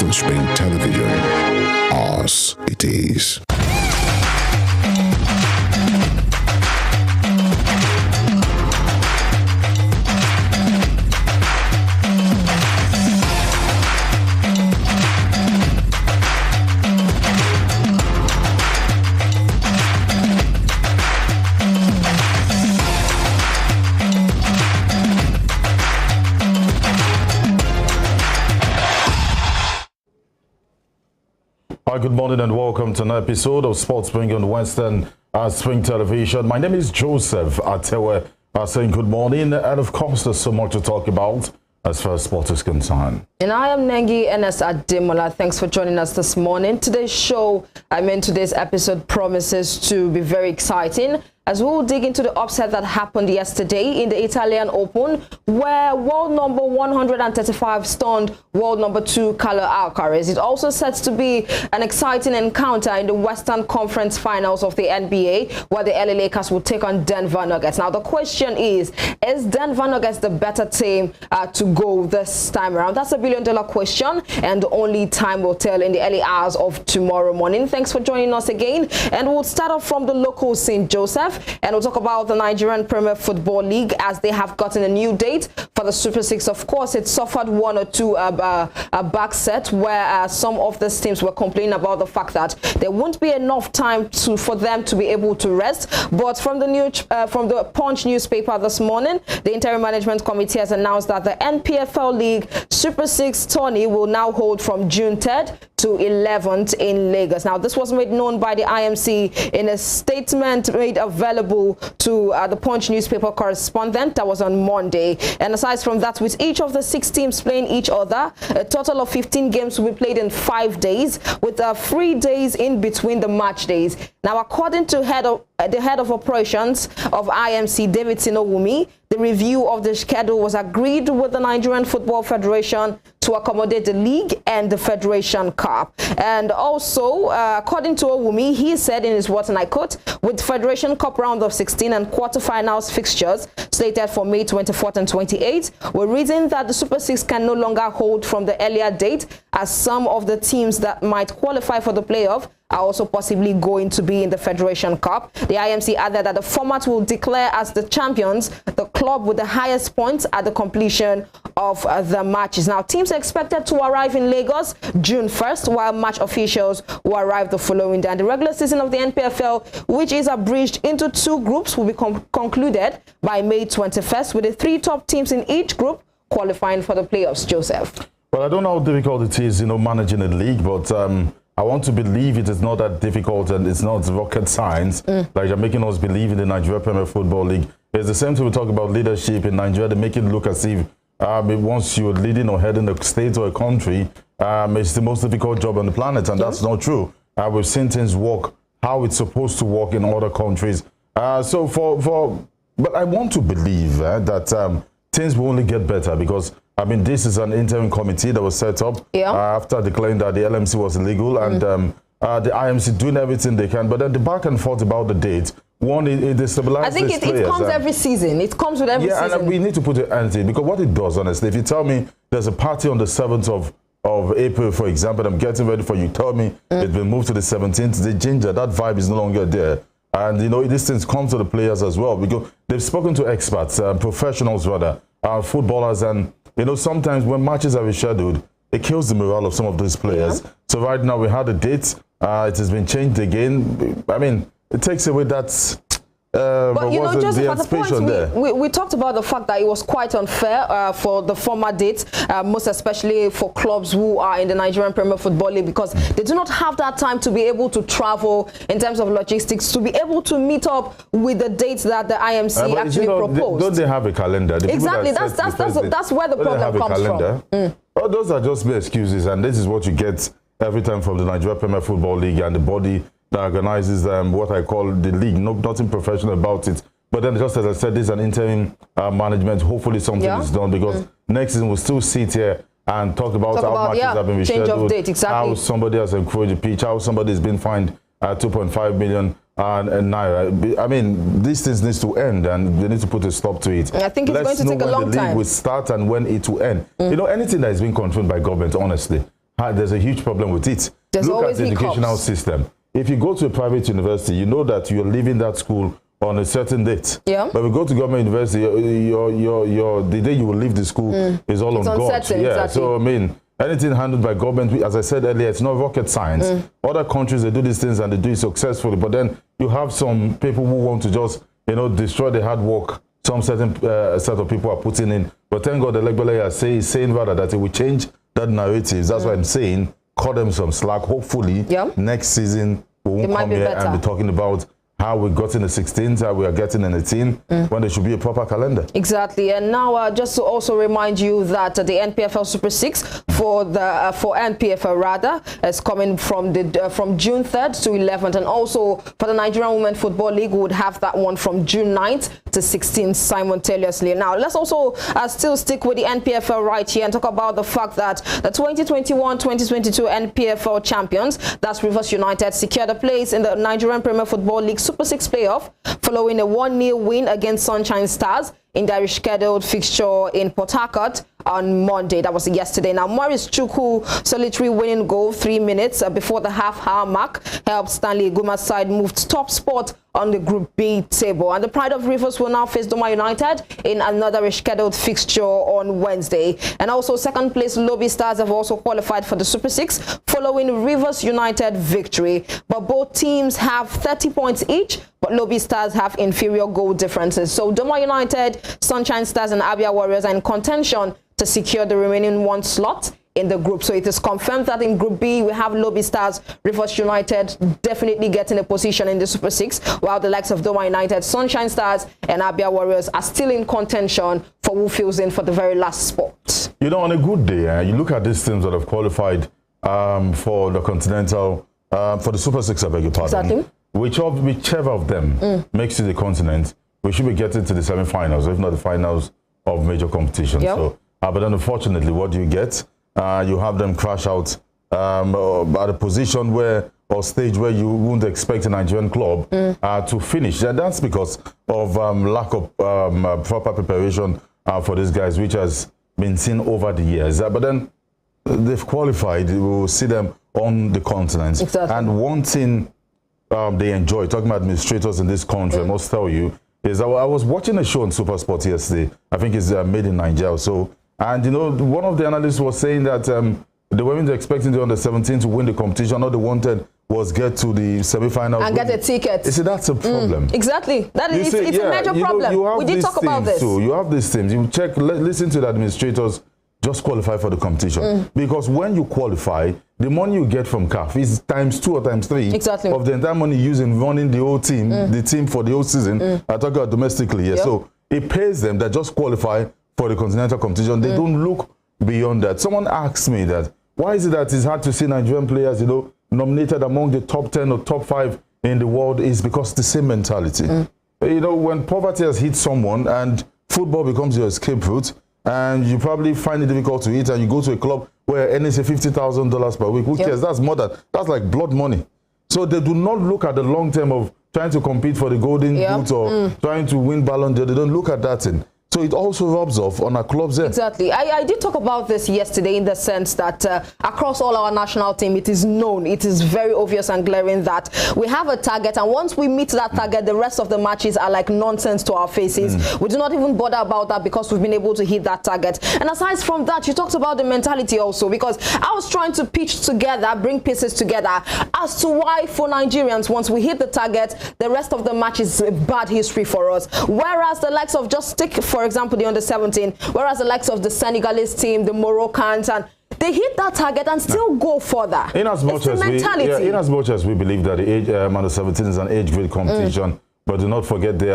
on Spring Television. Ours it is. Hi, good morning and welcome to an episode of Sports Spring on Western Spring Television. My name is Joseph ATEWE, saying good morning, and of course there's so much to talk about as far as sport is concerned. And I am NENGI ERNEST Ademola. Thanks for joining us this morning. Today's show, today's episode promises to be very exciting, as we'll dig into the upset that happened yesterday in the Italian Open, where world number 135 stunned world number 2 Carlo Alcaraz. It also sets to be an exciting encounter in the Western Conference Finals of the NBA, where the LA Lakers will take on Denver Nuggets. Now, the question is Denver Nuggets the better team to go this time around? That's $1 billion question, and only time will tell in the early hours of tomorrow morning. Thanks for joining us again, and we'll start off from the local scene, Joseph. And we'll talk about the Nigerian Premier Football League, as they have gotten a new date for the Super 6. Of course, it suffered one or two back set where some of these teams were complaining about the fact that there won't be enough time for them to be able to rest. But from the Punch newspaper this morning, the Interim Management Committee has announced that the NPFL League Super 6 tourney will now hold from June 3rd to 11th in Lagos. Now, this was made known by the IMC in a statement made available to the Punch newspaper correspondent. That was on Monday. And aside from that, with each of the 6 teams playing each other, a total of 15 games will be played in 5 days, with 3 days in between the match days. Now, according to the head of operations of IMC, David Sinowumi, the review of the schedule was agreed with the Nigerian Football Federation to accommodate the league and the Federation Cup. And also, according to Owumi, he said in his words, and I quote, with Federation Cup round of 16 and quarterfinals fixtures slated for May 24th and 28th, we're reading that the Super 6 can no longer hold from the earlier date, as some of the teams that might qualify for the playoff are also possibly going to be in the Federation Cup. The IMC added that the format will declare as the champions the club with the highest points at the completion of the matches. Now, teams are expected to arrive in Lagos June 1st, while match officials will arrive the following day. And the regular season of the NPFL, which is abridged into 2 groups, will be concluded by May 21st, with the 3 top teams in each group qualifying for the playoffs. Joseph. Well, I don't know how difficult it is, managing a league, but I want to believe it is not that difficult and it's not rocket science. Like you're making us believe in the Nigeria Premier Football League. It's the same thing we talk about leadership in Nigeria. They make it look as if once you're leading or heading a state or a country, it's the most difficult job on the planet, and that's not true. We've seen things work how it's supposed to work in other countries. But I want to believe that things will only get better, because this is an interim committee that was set up after declaring that the LMC was illegal, and the IMC doing everything they can. But then the back and forth about the date, one, it destabilizes I think it comes every season. It comes with every season. And we need to put an end to it, because what it does, honestly, if you tell me there's a party on the 7th of April, for example, I'm getting ready for you, tell me it's been moved to the 17th, the ginger, that vibe is no longer there. And, these things come to the players as well, because they've spoken to experts, professionals rather, footballers, and sometimes when matches are rescheduled, it kills the morale of some of these players. So right now we had a date. It has been changed again. It takes away that. But Joseph, at the point we talked about the fact that it was quite unfair for the former dates, most especially for clubs who are in the Nigerian Premier Football League, because they do not have that time to be able to travel in terms of logistics, to be able to meet up with the dates that the IMC actually proposed. Don't they have a calendar? Exactly, that's where the problem comes from. Well, those are just mere excuses, and this is what you get every time from the Nigeria Premier Football League and the body that organizes what I call the league. Nothing professional about it. But then, just as I said, this is an interim management. Hopefully something is done, because next season we'll still sit here and talk about how matches have been rescheduled, change of date, exactly. How somebody has encroached the pitch, how somebody has been fined 2.5 million naira. These things need to end, and they need to put a stop to it. I think it's going to take a long time. Let's know when the league will start and when it will end. Anything that is being controlled by government, honestly, there's a huge problem with it. There's Look at always the educational hiccups. system. If you go to a private university, you know that you're leaving that school on a certain date. Yeah. But we go to government university, the day you will leave the school is all on God. Uncertain, Yeah. exactly. So I mean, anything handled by government, as I said earlier, it's not rocket science. Other countries, they do these things and they do it successfully. But then you have some people who want to just, destroy the hard work some certain set of people are putting in. But thank God the Legbele is saying rather that it will change that narrative. That's why I'm saying cut them some slack. Hopefully next season we won't come here and be talking about how we got in the 16th, how we are getting in the 18th, when there should be a proper calendar. Exactly. And now, just to also remind you that the NPFL Super 6 for NPFL rather is coming from June 3rd to 11th, and also for the Nigerian Women Football League, we would have that one from June 9th to 16th simultaneously. Now, let's also still stick with the NPFL right here and talk about the fact that the 2021-2022 NPFL champions, that's Rivers United, secured a place in the Nigerian Premier Football League Super 6 playoff following a 1-0 win against Sunshine Stars in their rescheduled fixture in Port Harcourt on Monday. That was yesterday. Now, Maurice Chukwu solitary winning goal 3 minutes before the half-hour mark helped Stanley Guma's side move to top spot on the Group B table. And the Pride of Rivers will now face Doma United in another rescheduled fixture on Wednesday. And also, second place Lobby Stars have also qualified for the Super 6 following Rivers United victory. But both teams have 30 points each, but Lobby Stars have inferior goal differences. So Doma United, Sunshine Stars and Abia Warriors are in contention to secure the remaining one slot in the group. So it is confirmed that in Group B, we have Lobby Stars, Rivers United definitely getting a position in the Super 6, while the likes of Doma United, Sunshine Stars and Abia Warriors are still in contention for who fills in for the very last spot. On a good day, you look at these teams that have qualified for the Continental, for the Super 6, I beg your pardon. Exactly. Whichever of them makes it the continent, we should be getting to the semi-finals, if not the finals of major competition. Yep. So, but then unfortunately, what do you get? You have them crash out at a position or stage where you wouldn't expect a Nigerian club to finish. And that's because of lack of proper preparation for these guys, which has been seen over the years. But then they've qualified. We will see them on the continent. Exactly. And one thing they enjoy, talking about administrators in this country, I must tell you, is I was watching a show on Super Sport yesterday. I think it's made in Nigeria. So, and one of the analysts was saying that they weren't expecting the under-17 to win the competition. All they wanted was get to the semi-final and get a ticket. You see, that's a problem. Exactly. It's a major problem. We did talk about this. So you have these things. You check, listen to the administrators. Just qualify for the competition. Because when you qualify, the money you get from CAF is ×2 or ×3 of the entire money used in running the whole team, the team for the whole season. I talk about domestically here. Yep. So it pays them that just qualify for the continental competition. They don't look beyond that. Someone asked me that, why is it that it's hard to see Nigerian players, nominated among the top 10 or top 5 in the world? Is because the same mentality. When poverty has hit someone and football becomes your escape route, and you probably find it difficult to eat, and you go to a club where earning say $50,000 per week. Who cares? That's more than that's like blood money. So they do not look at the long term of trying to compete for the golden boot or trying to win Ballon d'Or. They don't look at that thing. So it also rubs off on our clubs there. Exactly. I did talk about this yesterday in the sense that across all our national team, it is known, it is very obvious and glaring that we have a target, and once we meet that target, the rest of the matches are like nonsense to our faces. We do not even bother about that because we've been able to hit that target. And aside from that, you talked about the mentality also, because I was trying to pitch together, bring pieces together as to why for Nigerians, once we hit the target, the rest of the match is bad history for us. Whereas the likes of for example, the under-17, whereas the likes of the Senegalese team, the Moroccans, and they hit that target and still go further. In as much as we believe that the age under-17 is an age-grade competition, but do not forget they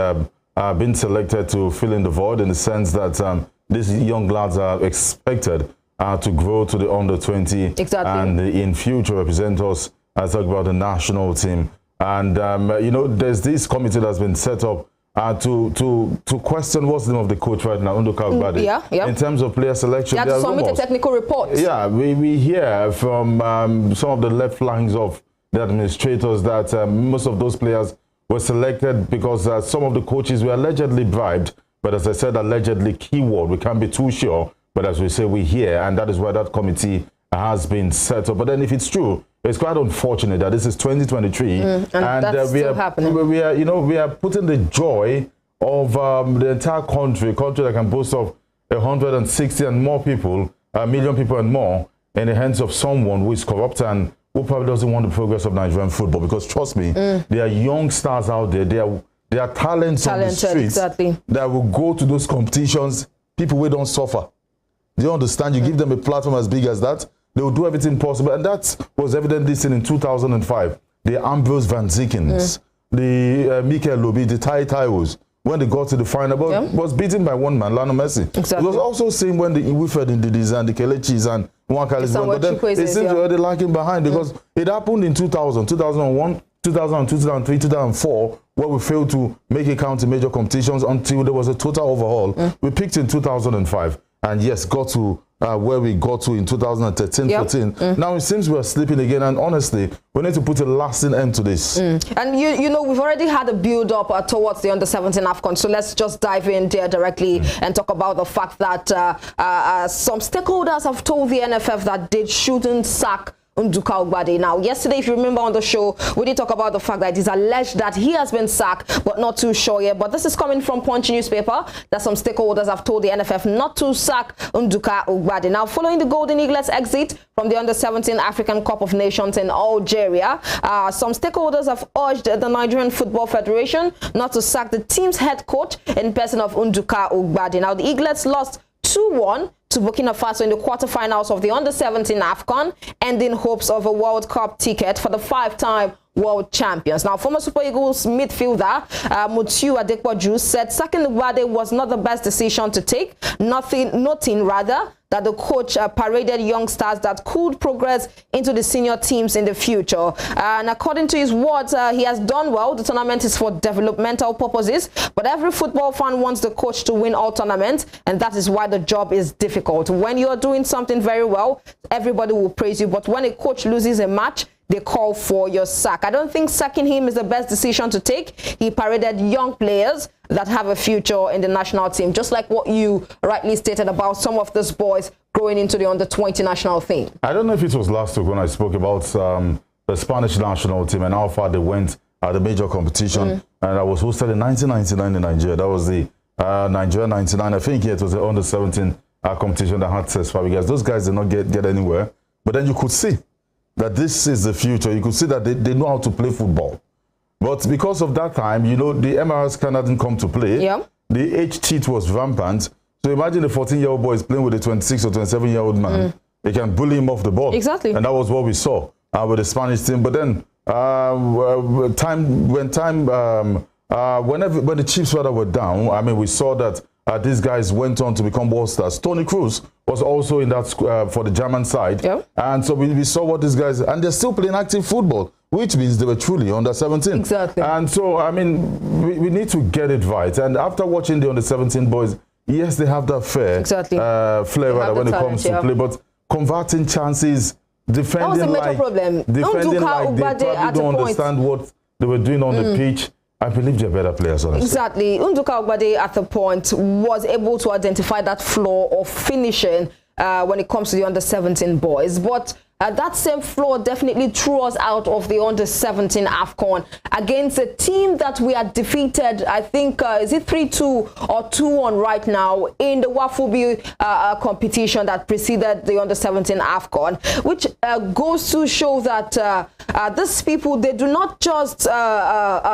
are being selected to fill in the void, in the sense that these young lads are expected to grow to the under-20 and in future represent us. I talk about the national team, and there's this committee that's been set up to question what's the name of the coach right now, in terms of player selection. You have to submit a technical report. Yeah, we hear from some of the left flanks of the administrators that most of those players were selected because some of the coaches were allegedly bribed. But as I said, allegedly, keyword, we can't be too sure. But as we say, we hear, and that is why that committee has been set up. But then if it's true, it's quite unfortunate that this is 2023 and that's still happening. We are putting the joy of the entire country, a country that can boast of 160 and more people, a million people and more, in the hands of someone who is corrupt and who probably doesn't want the progress of Nigerian football. Because trust me, there are young stars out there. There are talents on the streets that will go to those competitions. People will don't suffer. Do you understand? You give them a platform as big as that, they will do everything possible. And that was evidently seen in 2005. The Ambrose Van Ziekens, the Mikel Lobi, the Taiwos, when they got to the final, but was beaten by one man, Lionel Messi. Exactly. It was also seen when the Wilfred Ndidis and the Kelechis and Nwakalis won, but then it seems already lagging behind because it happened in 2000, 2001, 2002, 2003, 2004, where we failed to make it count in major competitions until there was a total overhaul. We picked in 2005 and yes, got to where we got to in 2013, 14. Now it seems we're slipping again, and honestly, we need to put a lasting end to this. And you know, we've already had a build-up towards the Under-17 AFCON, so let's just dive in there directly and talk about the fact that some stakeholders have told the NFF that they shouldn't sack Nduka Ugbade. Now, yesterday, if you remember on the show, we did talk about the fact that it is alleged that he has been sacked, but not too sure yet. But this is coming from Punch newspaper that some stakeholders have told the NFF not to sack Nduka Ugbade. Now, following the Golden Eaglets' exit from the Under-17 African Cup of Nations in Algeria, some stakeholders have urged the Nigerian Football Federation not to sack the team's head coach in person of Nduka Ugbade. Now, the Eaglets lost 2-1 to Burkina Faso in the quarterfinals of the Under-17 AFCON, ending hopes of a World Cup ticket for the 5-time world champions. Now, former Super Eagles midfielder Mutiu Adekpoju said sacking Ugbade was not the best decision to take, noting rather that the coach paraded young stars that could progress into the senior teams in the future. And according to his words, he has done well. The tournament is for developmental purposes, but every football fan wants the coach to win all tournaments, and that is why the job is difficult. When you are doing something very well, everybody will praise you, but when a coach loses a match, they call for your sack. I don't think sacking him is the best decision to take. He paraded young players that have a future in the national team, just like what you rightly stated about some of these boys growing into the under-20 national team. I don't know if it was last week when I spoke about the Spanish national team and how far they went at the major competition. And I was hosted in 1999 in Nigeria. That was the Nigeria 99. I think it was the under-17 competition that had Cesc Fabregas. Those guys did not get anywhere. But then you could see that this is the future. You could see that they know how to play football. But because of that time, you know, the MRS didn't come to play. The age cheat was rampant. So imagine a 14-year-old boy is playing with a 26 or 27-year-old man. They can bully him off the ball. Exactly. And that was what we saw with the Spanish team. But then when the Chiefs were down, I mean, we saw that these guys went on to become world stars. Toni Kroos was also in that for the German side. And so we saw what these guys, and they're still playing active football, which means they were truly under 17. Exactly. And so, I mean, we need to get it right. And after watching the under 17 boys, yes, they have that flair when it comes to play, but converting chances, defending that was a major problem. Defending like they probably don't understand what they were doing on the pitch. I believe they're better players, honestly. Exactly. Nduka Ugbade at the point was able to identify that flaw of finishing when it comes to the under-17 boys. But that same flaw definitely threw us out of the under-17 AFCON against a team that we had defeated, I think, is it 3-2 or 2-1 right now in the Wafubi competition that preceded the under-17 AFCON, which goes to show that these people, they do not just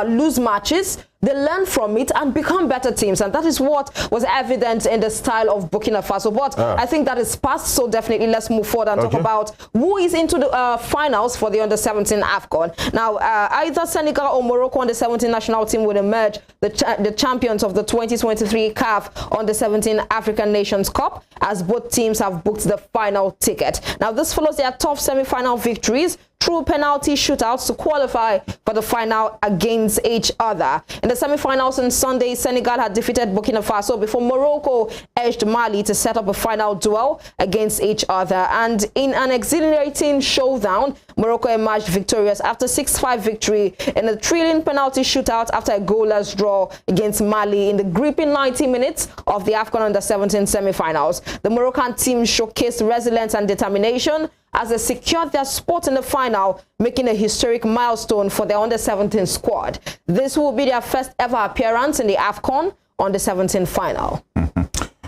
lose matches, they learn from it and become better teams. And that is what was evident in the style of Burkina Faso. But I think that is past, so definitely let's move forward and talk about who is into the finals for the under-17 AFCON. Now, either Senegal or Morocco under-17 national team will emerge the champions of the 2023 CAF under-17 African Nations Cup, as both teams have booked the final ticket. Now, this follows their tough semi-final victories through penalty shootouts to qualify for the final against each other. In the semi-finals on Sunday, Senegal had defeated Burkina Faso before Morocco edged Mali to set up a final duel against each other. And in an exhilarating showdown, Morocco emerged victorious after 6-5 victory in a thrilling penalty shootout after a goalless draw against Mali in the gripping 90 minutes of the AFCON Under-17 semi-finals. The Moroccan team showcased resilience and determination as they secured their spot in the final, making a historic milestone for their under-17 squad. This will be their first ever appearance in the AFCON under-17 final.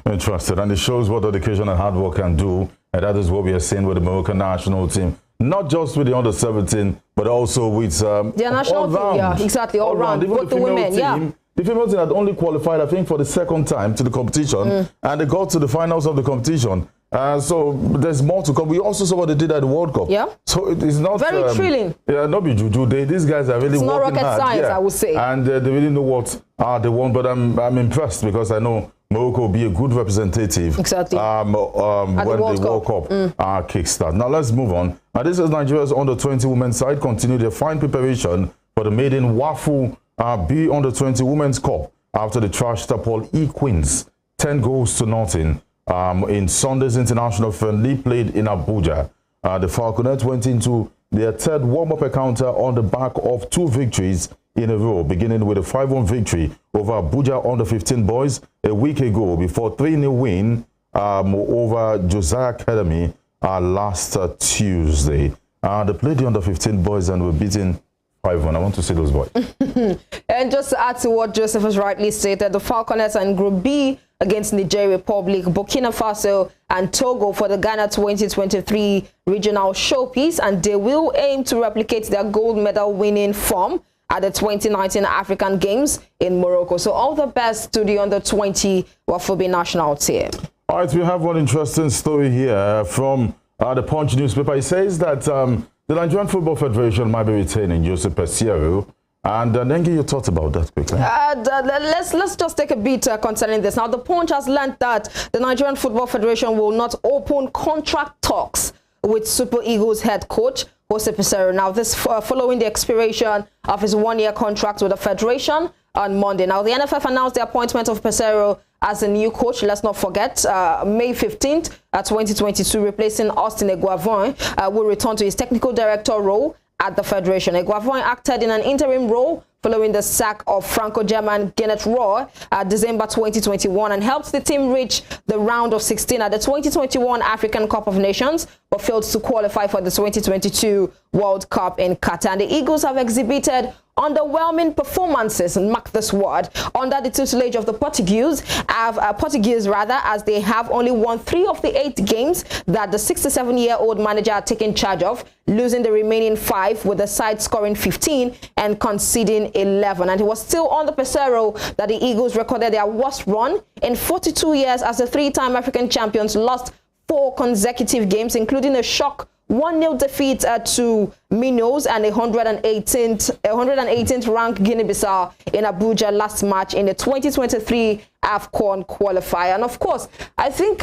Interested, and it shows what dedication and hard work can do, and that is what we are seeing with the Moroccan national team. Not just with the under-17, but also with their national team, yeah, exactly, all round. Even both the women, yeah. The female team had only qualified, I think, for the second time to the competition, and they got to the finals of the competition. So there's more to come. We also saw what they did at the World Cup. Yeah. So it's not very thrilling. Yeah, not be juju. These guys are really it's working not rocket hard. Science, yeah. I would say. And they really know what they want. But I'm impressed because I know Morocco will be a good representative. Exactly. When the World Cup kickstart. Now let's move on. This is Nigeria's under-20 women's side continue their fine preparation for the maiden WAFU B under-20 women's cup after the trashed Paul E Queens 10 goals to nothing. In Sunday's international friendly played in Abuja. The Falconets went into their third warm-up encounter on the back of 2 victories in a row, beginning with a 5-1 victory over Abuja under-15 boys a week ago before 3-0 win over Josiah Academy last Tuesday. They played the under-15 boys and were beaten 5-1. I want to see those boys. And just to add to what Joseph has rightly stated, the Falconets are in Group B against Nigeria Republic, Burkina Faso and Togo for the Ghana 2023 regional showpiece, and they will aim to replicate their gold medal winning form at the 2019 African Games in Morocco. So all the best to the under-20 WAFU national team. All right, we have one interesting story here from the Punch newspaper. It says that the Nigerian Football Federation might be retaining Joseph Pesero. And Nengi, your thoughts about that quickly? Let's just take a beat concerning this. Now, the Punch has learned that the Nigerian Football Federation will not open contract talks with Super Eagles head coach Jose Pesero. Now, this following the expiration of his 1-year contract with the Federation on Monday. Now, the NFF announced the appointment of Pesero as a new coach. Let's not forget, May 15th, 2022, replacing Austin Eguavoin, will return to his technical director role at the Federation. Eguavoin acted in an interim role following the sack of Franco-German Gennett Rohr December 2021 and helped the team reach the round of 16 at the 2021 African Cup of Nations, but failed to qualify for the 2022 World Cup in Qatar. And the Eagles have exhibited underwhelming performances, and mark this word, under the tutelage of the Portuguese, as they have only won 3 of the 8 games that the 67-year-old manager had taken charge of, losing the remaining 5 with the side scoring 15 and conceding 11. And it was still under Pesero that the Eagles recorded their worst run in 42 years as the 3-time African champions lost 4 consecutive games, including a shock 1-0 defeat to Minos and 118th ranked Guinea-Bissau in Abuja last March in the 2023 AFCON qualifier. And of course, I think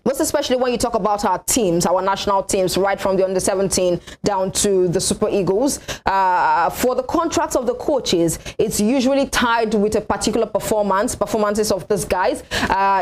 most especially when you talk about our teams, our national teams, right from the under-17 down to the Super Eagles, for the contracts of the coaches, it's usually tied with a particular performances of these guys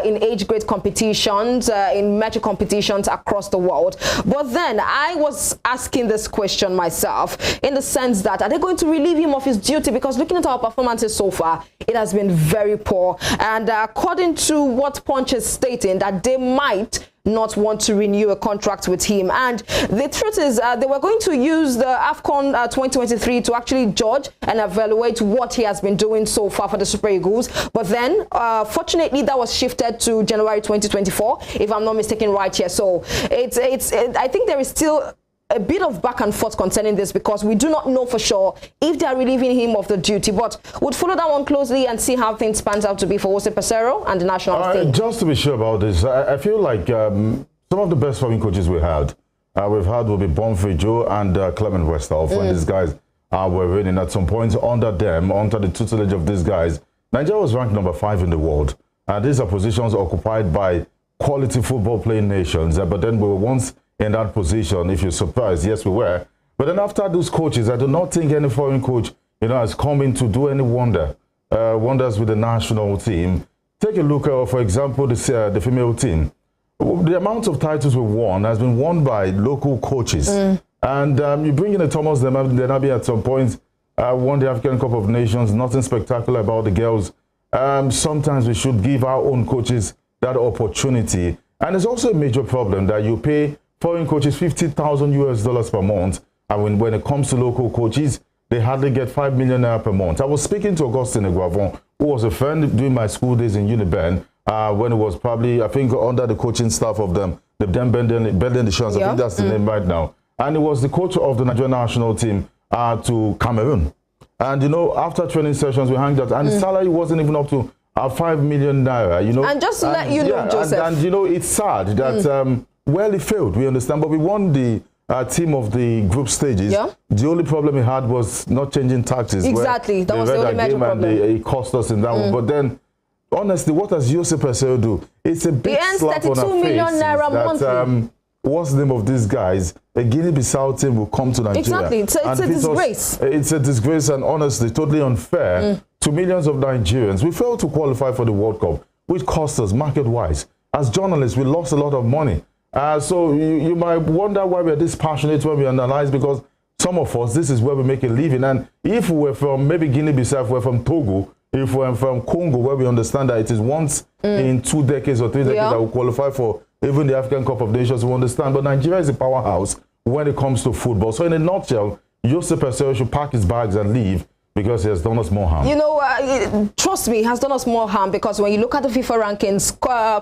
in age grade competitions, in major competitions across the world. But then I was asking this question myself in the sense that, are they going to relieve him of his duty? Because looking at our performances so far, it has been very poor. And according to what Punch is stating, that they might not want to renew a contract with him. And the truth is, they were going to use the AFCON 2023 to actually judge and evaluate what he has been doing so far for the Super Eagles. But then, fortunately, that was shifted to January 2024, if I'm not mistaken, right here. So I think there is still a bit of back and forth concerning this, because we do not know for sure if they are relieving him of the duty. But we'll follow that one closely and see how things pans out to be for Jose Pesero and the national team. Just to be sure about this, I feel like some of the best foreign coaches we've had will be Bonfrey Joe and Clement Westhoff. When these guys were reigning at some point under the tutelage of these guys, Nigeria was ranked number 5 in the world. These are positions occupied by quality football playing nations, but then we were once in that position. If you're surprised, yes, we were. But then after those coaches, I do not think any foreign coach, has come in to do any wonders with the national team. Take a look at, for example, the female team. The amount of titles we won has been won by local coaches. And you bring in a Thomas Denabi at some point, won the African Cup of Nations, nothing spectacular about the girls. Sometimes we should give our own coaches that opportunity. And it's also a major problem that you pay foreign coaches $50,000 per month. And when it comes to local coaches, they hardly get 5 million naira per month. I was speaking to Augustine Eguavon, who was a friend during my school days in Uniben, when it was probably, I think, under the coaching staff of them. They've done Bending the Shans. I think that's the name right now. And he was the coach of the Nigerian national team to Cameroon. And, you know, after training sessions, we hanged out, and his salary wasn't even up to 5 million naira, you know. And just to let you know, Joseph. And, you know, it's sad that, well, it failed, we understand, but we won the team of the group stages. Yeah. The only problem he had was not changing tactics. Exactly, that was the only major problem. And it cost us in that one. But then, honestly, what does Joseph Pesero do? It's a big slap on our face. 32 million naira monthly. What's the name of these guys? A Guinea-Bissau team will come to Nigeria. Exactly. It's a disgrace. It's a disgrace, and honestly, totally unfair to millions of Nigerians. We failed to qualify for the World Cup, which cost us market-wise. As journalists, we lost a lot of money. So you might wonder why we're this passionate when we analyze, because some of us, this is where we make a living. And if we were from maybe Guinea-Bissau, if we're from Togo, if we're from Congo, where we understand that it is once in 2 decades or 3 decades that we qualify for even the African Cup of Nations, we understand. But Nigeria is a powerhouse when it comes to football. So in a nutshell, Joseph Pesero should pack his bags and leave, because he has done us more harm. You know, trust me, he has done us more harm, because when you look at the FIFA rankings,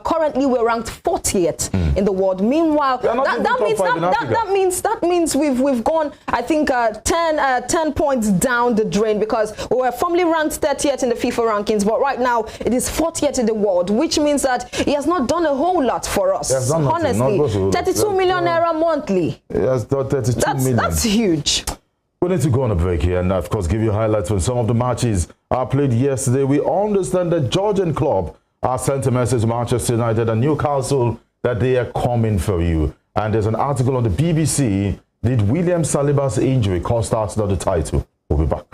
currently we're ranked 40th in the world. Meanwhile, that means we've gone, I think, 10 points down the drain, because we were formerly ranked 30th in the FIFA rankings, but right now it is 40th in the world, which means that he has not done a whole lot for us. Honestly, 32 million naira monthly. He has done 32 million. That's huge. We need to go on a break here and, of course, give you highlights from some of the matches played yesterday. We understand that Georgian club sent a message to Manchester United and Newcastle that they are coming for you. And there's an article on the BBC, did William Saliba's injury cost Arsenal the title? We'll be back.